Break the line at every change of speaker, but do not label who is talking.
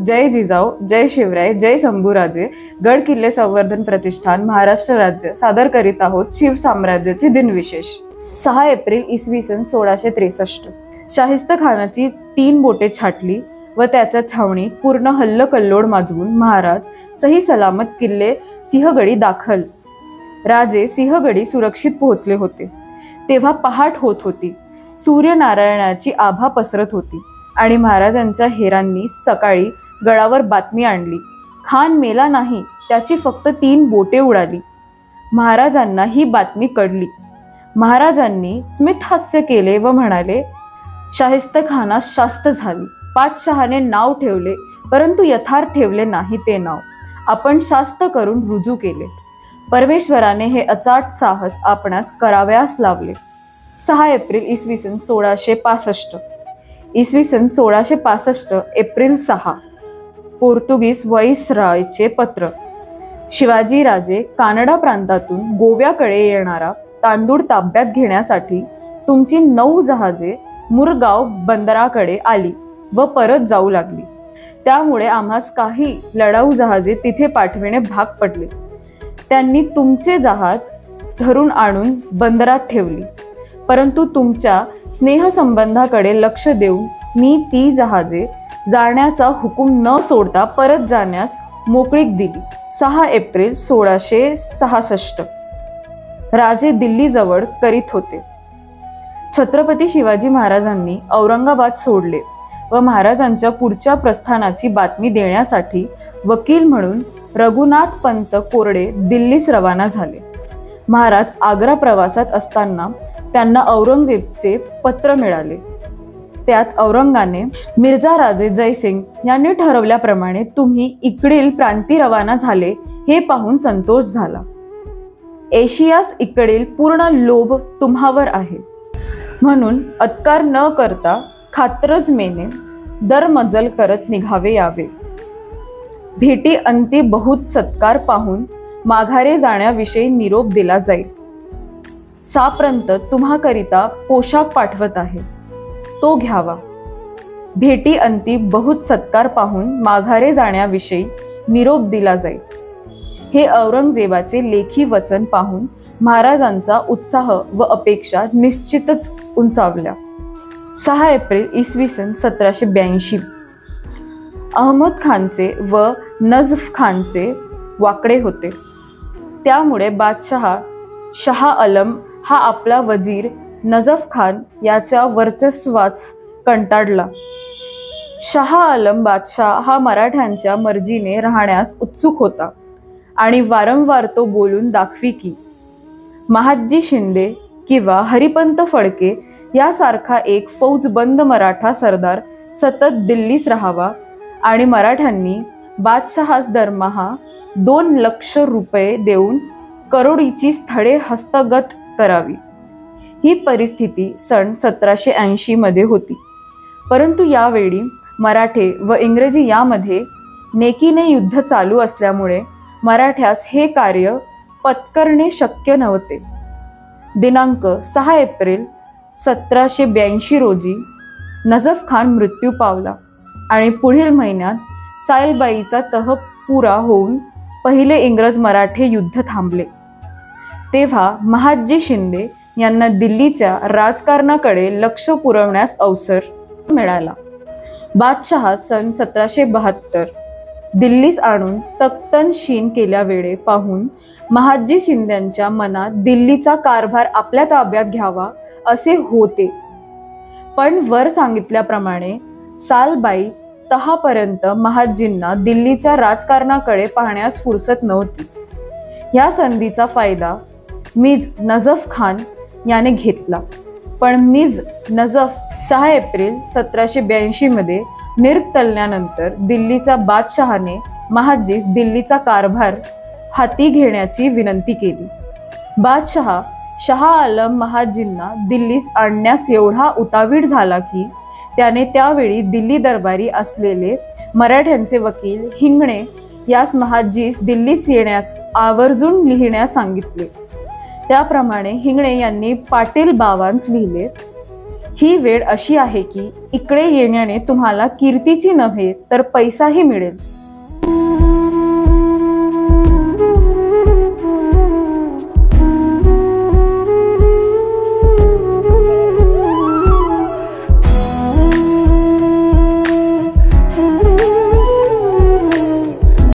जय जिजाऊ, जय शिवराय, जय शंभूराजे, गड किल्ले संवर्धन प्रतिष्ठान, महाराष्ट्र राज्य सादर करीत आहोत शिव साम्राज्याची दिनविशेष। 6 एप्रिल इसवी सन 1663। शाहिस्त खानाची 3 बोटे छाटली व त्याच्या छावणीत पूर्ण हल्लकल्लोळ माजवून महाराज सही सलामत किल्ले सिंहगडी दाखल। राजे सिंहगडी सुरक्षित पोहोचले होते तेव्हा पहाट होत होती। सूर्यनारायणाची आभा पसरत होती आणि महाराजांच्या हेरांनी सकाळी गडावर बातमी आणली, खान मेला नाही, त्याची फक्त 3 बोटे उडाली। महाराजांना ही बातमी कळली। महाराजांनी स्मित हास्य केले व म्हणाले, शाहिस्त खानास शास्त झाली। पातशहाने नाव ठेवले परंतु यथार्थ ठेवले नाही ते नाव, आपण शास्त करून रुजू केले। परमेश्वराने हे अचाट साहस आपणास करावयास लावले। 6 एप्रिल इसवी सन 1665। इसवी सन 1665 एप्रिल 6। पोर्तुगीज व्हाईसरॉयचे पत्र। शिवाजी राजे कानडा प्रांतातून गोव्याकडे येणारा तांदूळ ताब्यात घेण्यासाठी तुमची 9 जहाजे मुरगाव बंदराकडे आली व परत जाऊ लागली। त्यामुळे आम्हास काही लढाऊ जहाजे तिथे पाठविणे भाग पडले। त्यांनी तुमचे जहाज धरून आणून बंदरात ठेवली, परंतु तुमच्या स्नेहसंबंधाकडे लक्ष देऊन मी ती जहाजे जाण्याचा हुकूम न सोडता परत जाण्यास मोकळीक दिली। 6 एप्रिल 1666। राजे दिल्लीजवळ करीत होते। छत्रपती शिवाजी महाराजांनी औरंगाबाद सोडले व महाराजांच्या पुढच्या प्रस्थानाची बातमी देण्यासाठी वकील म्हणून रघुनाथ पंत कोरडे दिल्लीस रवाना झाले। महाराज आग्रा प्रवासात असताना त्यांना औरंगजेबचे पत्र मिळाले। त्यात औरंगाने मिर्झा राजे जयसिंग यांनी ठरवल्याप्रमाणे तुम्ही इकडील प्रांती रवाना झाले हे पाहून संतोष झाला। एशियास इकडील पूर्ण लोभ तुम्हावर आहे, म्हणून अत्कार न करता खात्रजमेने दरमजल करत निघावे यावे। भेटी अंती बहुत सत्कार पाहून माघारे जाण्याविषयी निरोप दिला जाईल। साप्रंत तुम्हाकरिता पोशाख पाठवत आहे, तो घ्यावा। भेटी अंती बहुत सत्कार पाहून माघारे जाण्याविषयी निरोप दिला जाईल। हे औरंगजेबाचे लेखी वचन पाहून महाराजांचा उत्साह व अपेक्षा निश्चितच उंचावल्या। 6 एप्रिल इसवी सन 1782। अहमद खानचे व नजफ खानचे वाकडे होते, त्यामुळे बादशाह शाह आलम हा आपला वजीर नजफ खान याच्या वर्चस्वास कंटाळला। शाह आलम बादशाह हा मराठ्यांच्या मर्जीने राहण्यास उत्सुक होता आणि वारंवार तो बोलून दाखवी की महादजी शिंदे किंवा हरिपंत फडके यासारखा एक फौजबंद मराठा सरदार सतत दिल्लीस राहावा आणि मराठ्यांनी बादशहास दरमहा 2 लाख रुपये देऊन करोडीची स्थळे हस्तगत करावी। ही परिस्थिती सन 1780 मध्ये होती, परंतु यावेळी मराठे व इंग्रजी यामध्ये नेकीने युद्ध चालू असल्यामुळे मराठ्यास हे कार्य पत्करणे शक्य नव्हते। दिनांक 6 एप्रिल 1782 रोजी नजफ खान मृत्यू पावला आणि पुढील महिन्यात सायलबाईचा तह पुरा होऊन पहिले इंग्रज मराठे युद्ध थांबले। तेव्हा महादजी शिंदे यांना दिल्लीच्या राजकारणाकडे लक्ष पुरवण्यास अवसर मिळाला। बादशहा सन 1772 दिल्लीस आणून तख्तनशीन केल्या वेळे पाहून महादजी शिंद्यांच्या मनात दिल्लीचा कारभार आपल्या ताब्यात घ्यावा असे होते, पण वर सांगितल्याप्रमाणे सालबाई तहापर्यंत महादजींना दिल्लीच्या राजकारणाकडे पाहण्यास फुरसत नव्हती। या संधीचा फायदा मिर्झ नजफ खान याने घेतला, पण मिर्झ नजफ 6 एप्रिल 1782 मध्ये निर्तलल्यानंतर दिल्लीच्या बादशहाने महादजीस दिल्लीचा कारभार हाती घेण्याची विनंती केली। बादशहा शाह आलम महादजींना दिल्लीस आणण्यास एवढा उतावीळ झाला की त्याने त्यावेळी दिल्ली दरबारी असलेले मराठ्यांचे वकील हिंगणे यास महादजीस दिल्लीस येण्यास आवर्जून लिहिण्यास सांगितले। त्याप्रमाणे हिंगणे यांनी पाटील बावांस लिहिले। ही वेळ अशी आहे की इकडे येण्याने तुम्हाला कीर्तीची नव्हे तर पैसाही मिळेल.